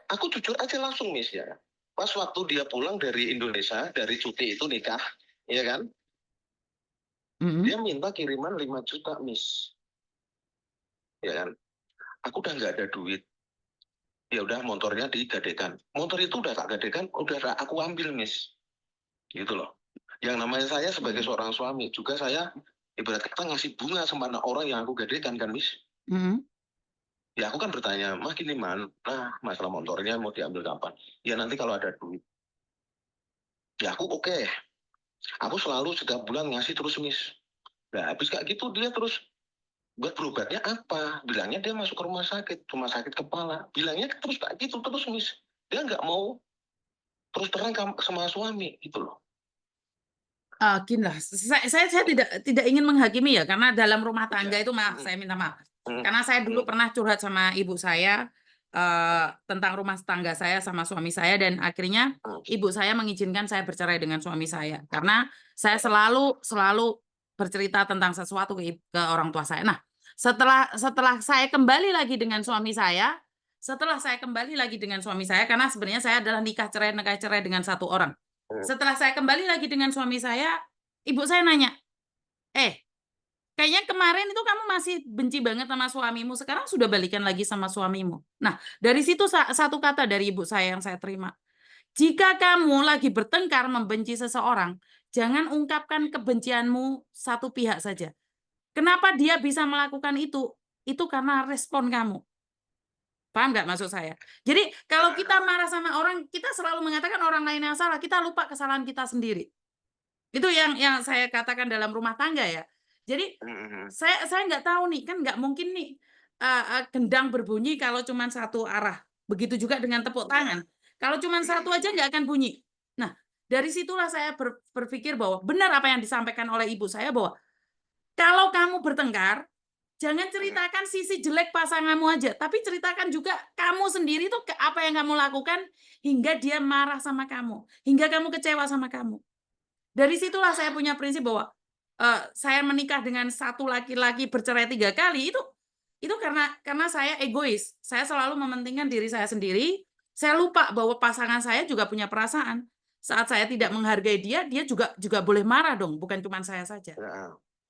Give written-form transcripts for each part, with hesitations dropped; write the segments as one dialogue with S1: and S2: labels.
S1: aku jujur aja langsung Miss ya. Pas waktu dia pulang dari Indonesia, dari cuti itu nikah, ya kan? Dia minta kiriman 5 juta Miss. Ya kan? Aku udah nggak ada duit. Ya udah motornya digadekan. Motor itu udah tak gadekan, udah aku ambil Miss. Gitu loh. Yang namanya saya sebagai seorang suami juga saya ibarat kata ngasih bunga sama orang yang aku gadekan kan Miss. Ya aku kan bertanya, mah gini man, nah masalah motornya mau diambil kapan? Ya nanti kalau ada duit. Ya aku oke. Aku selalu setiap bulan ngasih terus Miss. Nah habis kayak gitu dia terus buat berobatnya apa? Bilangnya dia masuk ke rumah sakit kepala. Bilangnya terus kayak gitu terus Miss. Dia nggak mau terus terang sama suami gitu loh.
S2: Gini lah, saya tidak ingin menghakimi ya, karena dalam rumah tangga itu maaf, saya minta maaf. Karena saya dulu pernah curhat sama ibu saya tentang rumah tangga saya sama suami saya, dan akhirnya ibu saya mengizinkan saya bercerai dengan suami saya karena saya selalu bercerita tentang sesuatu ke orang tua saya. Nah, setelah saya kembali lagi dengan suami saya, karena sebenarnya saya adalah nikah cerai dengan satu orang. Setelah saya kembali lagi dengan suami saya, ibu saya nanya, kayaknya kemarin itu kamu masih benci banget sama suamimu, sekarang sudah balikan lagi sama suamimu. Nah, dari situ satu kata dari ibu saya yang saya terima. Jika kamu lagi bertengkar membenci seseorang, jangan ungkapkan kebencianmu satu pihak saja. Kenapa dia bisa melakukan itu? Itu karena respon kamu. Paham nggak maksud saya? Jadi kalau kita marah sama orang, kita selalu mengatakan orang lain yang salah, kita lupa kesalahan kita sendiri. Itu yang saya katakan dalam rumah tangga ya. Jadi saya nggak tahu nih, kan nggak mungkin nih gendang berbunyi kalau cuma satu arah. Begitu juga dengan tepuk tangan. Kalau cuma satu aja nggak akan bunyi. Nah, dari situlah saya berpikir bahwa benar apa yang disampaikan oleh ibu saya, bahwa kalau kamu bertengkar, jangan ceritakan sisi jelek pasanganmu aja, tapi ceritakan juga kamu sendiri tuh apa yang kamu lakukan hingga dia marah sama kamu, hingga kamu kecewa sama kamu. Dari situlah saya punya prinsip bahwa saya menikah dengan satu laki-laki bercerai 3 kali itu karena saya egois. Saya selalu mementingkan diri saya sendiri. Saya lupa bahwa pasangan saya juga punya perasaan. Saat saya tidak menghargai dia juga boleh marah dong, bukan cuma saya saja.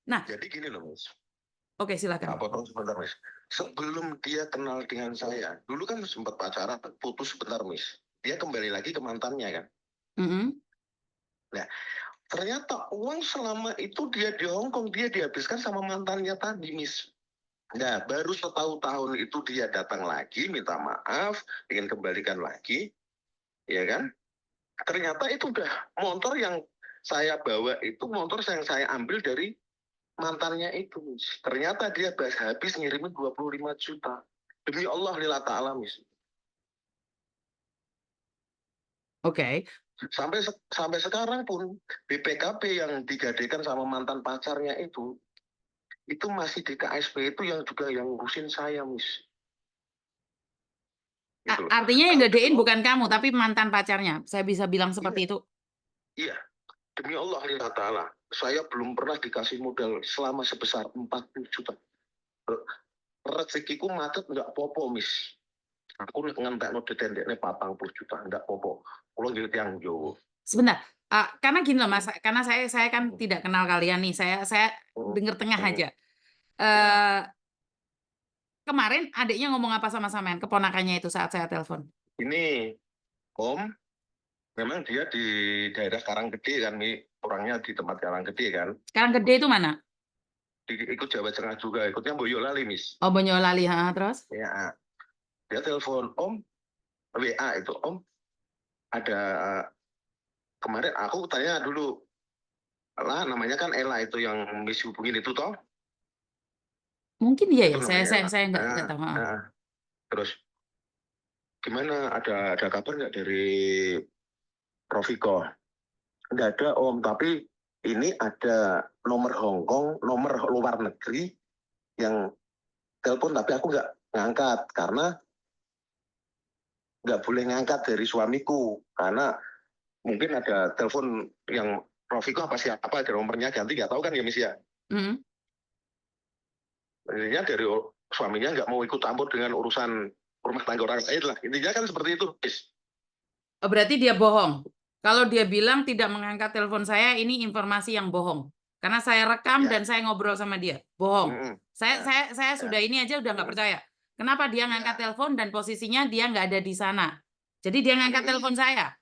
S2: Nah,
S1: jadi gini loh Miss.
S2: Oke, silakan.
S1: Potong sebentar Miss. Sebelum dia kenal dengan saya, dulu kan sempat pacaran, putus sebentar Miss. Dia kembali lagi ke mantannya kan. Nah, ternyata uang selama itu dia di Hongkong dia dihabiskan sama mantannya tadi Miss. Nah, baru setahun itu dia datang lagi minta maaf, ingin kembalikan lagi, ya kan? Ternyata itu udah motor yang saya bawa itu motor yang saya ambil dari mantannya itu Miss. Ternyata dia habis ngirimin 25 juta. Demi Allah lillah ta'ala Miss.
S2: Oke.
S1: Sampai sekarang pun BPKB yang digadekan sama mantan pacarnya itu masih di KSP itu yang juga yang ngurusin saya Miss. Gitu loh.
S2: Artinya yang gadein bukan kamu, tapi mantan pacarnya. Saya bisa bilang seperti itu.
S1: Iya. Demi Allah lillah ta'ala. Saya belum pernah dikasih modal selama sebesar 40 juta. Rezekiku macet nggak popo Miss. Aku ngantek no detendeknya 40 juta nggak popo. Kalau gitu yang Jawa.
S2: Sebentar, karena gini loh Mas, karena saya kan tidak kenal kalian nih, saya dengar tengah aja. Kemarin adiknya ngomong apa sama sampean, keponakannya itu saat saya telepon?
S1: Ini Om, memang dia di daerah Karanggede kan, nih orangnya di tempat Karanggede kan.
S2: Karanggede itu mana?
S1: Ikut Jawa Tengah juga, ikutnya Boyolali Miss.
S2: Oh, Boyolali, terus?
S1: Ya, dia telepon Om, WA itu Om, ada kemarin aku tanya dulu, lah namanya kan Ella itu yang Miss hubungin itu toh?
S2: Mungkin iya ya,
S1: Itu
S2: saya nggak tahu.
S1: Terus gimana, ada kabar nggak dari Rofiko? Nggak ada Om, tapi ini ada nomor Hongkong, nomor luar negeri yang telepon, tapi aku nggak ngangkat karena nggak boleh ngangkat dari suamiku karena mungkin ada telepon yang Rofiko apa siapa, ada nomornya ganti, nggak tahu kan ya Miss ya. Intinya dari suaminya nggak mau ikut campur dengan urusan rumah tangga orang lain lah. Intinya kan seperti itu, Miss.
S2: Berarti dia bohong. Kalau dia bilang tidak mengangkat telepon saya, ini informasi yang bohong. Karena saya rekam
S1: Ya.
S2: dan saya ngobrol sama dia. Bohong.
S1: Ya.
S2: Saya
S1: Ya.
S2: sudah ini aja udah nggak percaya. Kenapa dia ngangkat telepon dan posisinya dia nggak ada di sana? Jadi dia ngangkat telepon saya.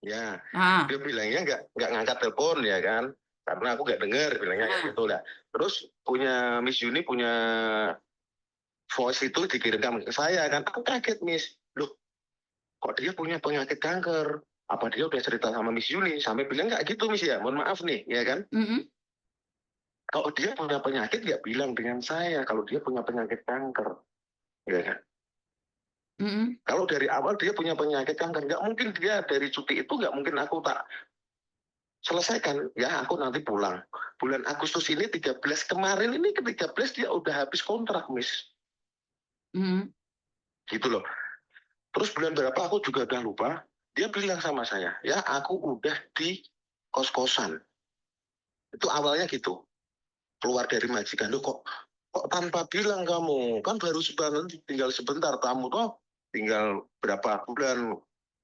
S1: Ya.
S2: Ah.
S1: Dia bilangnya nggak ngangkat telepon ya kan? Karena aku nggak dengar bilangnya kayak gitu lah. Terus punya Miss Yuni punya voice itu dikirimkan ke saya kan. Aku kaget, Miss. Loh, kok dia punya penyakit kanker? Apa dia udah cerita sama Miss Yuni? Sampai bilang nggak gitu, Miss ya. Mohon maaf nih, ya kan? Kalau dia punya penyakit nggak bilang dengan saya kalau dia punya penyakit kanker, ya kan? Kalau dari awal dia punya penyakit kanker, nggak mungkin dia dari cuti itu nggak mungkin aku tak selesaikan. Ya aku nanti pulang. Bulan Agustus ini 13, kemarin ini ke 13 dia udah habis kontrak, Miss. Gitu loh. Terus bulan berapa aku juga udah lupa. Dia bilang sama saya, ya aku udah di kos-kosan. Itu awalnya gitu. Keluar dari majikan, loh kok tanpa bilang kamu? Kan baru tinggal sebentar, tamu toh tinggal berapa bulan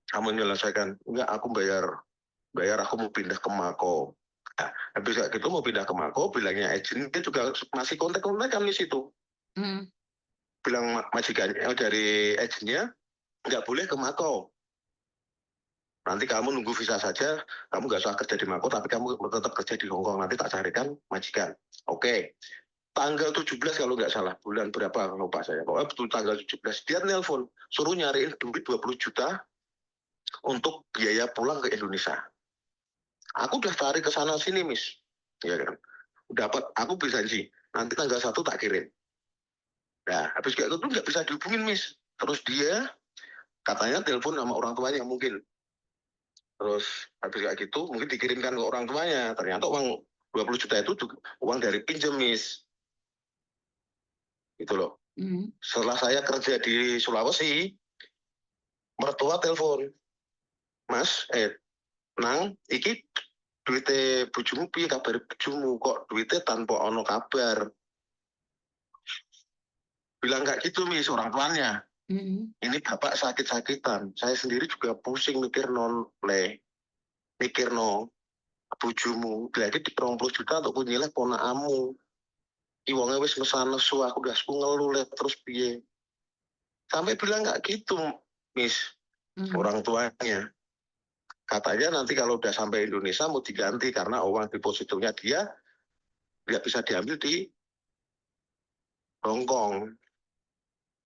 S1: kamu menyelesaikan. Enggak, aku bayar aku mau pindah ke Mako. Nah, habis kayak gitu mau pindah ke Mako, bilangnya agent, dia juga masih kontak-kontakan di situ. Bilang majikannya dari agentnya, nggak boleh ke Mako. Nanti kamu nunggu visa saja, kamu nggak usah kerja di Mako, tapi kamu tetap kerja di Hongkong. Nanti tak carikan majikan. Oke. Tanggal 17 kalau nggak salah, bulan berapa lupa saya. Pokoknya betul tanggal 17, dia nelpon, suruh nyariin duit 20 juta untuk biaya pulang ke Indonesia. Aku udah cari ke sana sini, Miss. Ya kan? Dapat, aku bisa janji, nanti tanggal 1 tak kirim. Nah, habis kayak gitu nggak bisa dihubungin, Miss. Terus dia katanya telepon sama orang tuanya mungkin. Terus habis kayak gitu mungkin dikirimkan ke orang tuanya. Ternyata uang 20 juta itu uang dari pinjam, Miss. Gitu loh. Setelah saya kerja di Sulawesi, mertua telepon, Mas, Nang, iki duitnya bojomu piye kabar bojomu kok duitnya tanpa ono kabar. Bilang kayak gitu, Miss, orang tuanya. Ini bapak sakit-sakitan. Saya sendiri juga pusing mikir bojomu. Lagi di 20 juta untuk nyileh ponakamu. Iwonge wis mesan nesu, aku udah ngeluh terus piye. Sampai bilang kayak gitu, Miss, orang tuanya. Katanya nanti kalau udah sampai Indonesia mau diganti karena uang depositonya dia nggak bisa diambil di Hongkong.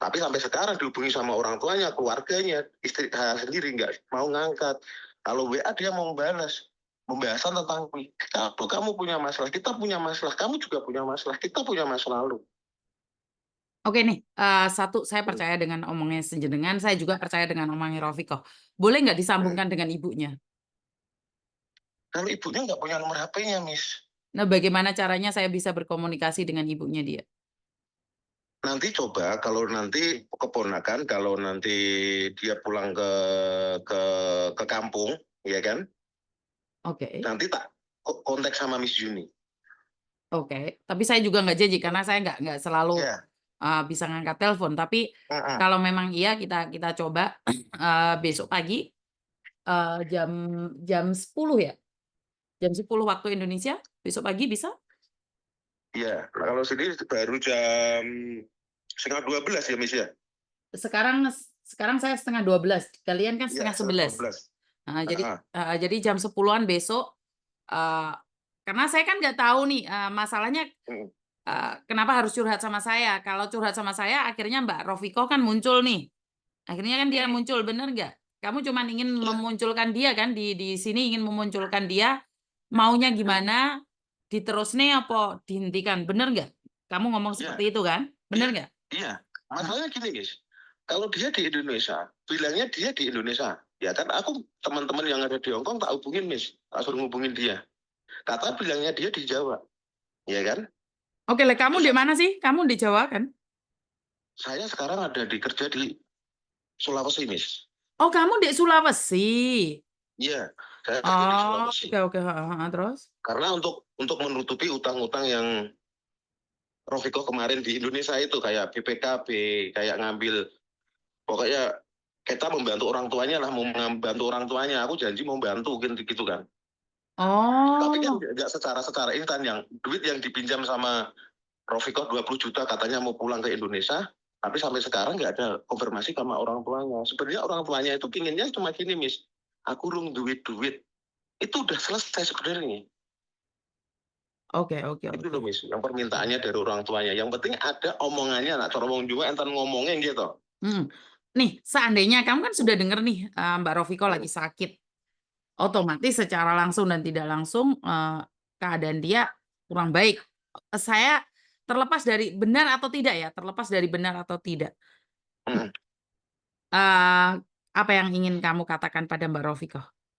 S1: Tapi sampai sekarang dihubungi sama orang tuanya, keluarganya, istri saya sendiri nggak mau ngangkat. Kalau WA dia mau membalas, pembahasan tentang kalau kamu punya masalah, kita punya masalah, kamu juga punya masalah, kita punya masalah lalu.
S2: Oke nih, satu saya percaya dengan omongnya sejenengan, saya juga percaya dengan omongnya Rofiko. Boleh nggak disambungkan dengan ibunya?
S1: Kalau ibunya nggak punya nomor HP-nya, Miss.
S2: Nah, bagaimana caranya saya bisa berkomunikasi dengan ibunya dia?
S1: Nanti coba kalau nanti keponakan, kalau nanti dia pulang ke kampung, ya kan?
S2: Oke.
S1: Nanti tak kontak sama Miss Juni.
S2: Oke, tapi saya juga nggak janji karena saya nggak selalu bisa ngangkat telepon. Tapi kalau memang iya kita coba besok pagi jam jam 10 ya, jam 10 waktu Indonesia besok pagi bisa?
S1: Iya, kalau sini baru jam 11:30 ya, Miss ya.
S2: Sekarang saya 10:30, kalian kan 10:30. Nah, jadi jam 10-an besok. Karena saya kan nggak tahu nih masalahnya kenapa harus curhat sama saya. Kalau curhat sama saya akhirnya Mbak Rofiko kan muncul nih. Akhirnya kan dia muncul, bener nggak? Kamu cuma ingin memunculkan dia kan di sini, ingin memunculkan dia, maunya gimana, diterus nih apa dihentikan, bener nggak? Kamu ngomong seperti itu kan, bener nggak?
S1: Iya, masalahnya gini, guys. Kalau dia di Indonesia, bilangnya dia di Indonesia. Ya kan aku teman-teman yang ada di Hongkong tak hubungin, Miss. Tak suruh hubungin dia. Kata bilangnya dia di Jawa. Ya kan?
S2: Oke, kamu di mana sih? Kamu di Jawa kan?
S1: Saya sekarang ada kerja di Sulawesi, Miss.
S2: Oh, kamu di Sulawesi.
S1: Iya, saya kerja di Sulawesi.
S2: Oke. Terus?
S1: Karena untuk menutupi utang-utang yang Rofiko kemarin di Indonesia itu kayak BPKB, kayak ngambil Pokoknya kita membantu orang tuanya lah, mau membantu orang tuanya. Aku janji mau bantu gitu kan. Tapi kan
S2: Oh,
S1: nggak secara instan, yang duit yang dipinjam sama Rofiko 20 juta katanya mau pulang ke Indonesia, tapi sampai sekarang nggak ada konfirmasi sama orang tuanya. Sebenarnya orang tuanya itu pinginnya cuma gini, Miss, aku rung duit-duit. Itu udah selesai sebenarnya.
S2: oke,
S1: Itu
S2: oke.
S1: loh, Miss, yang permintaannya dari orang tuanya. Yang penting ada omongannya, nah cara ngomong juga entar ngomongin gitu.
S2: Nih, seandainya kamu kan sudah dengar nih, Mbak Rofiko lagi sakit, otomatis secara langsung dan tidak langsung keadaan dia kurang baik. Saya terlepas dari benar atau tidak ya, terlepas dari benar atau tidak.
S1: Hmm.
S2: Apa yang ingin kamu katakan pada Mbak Rofiko?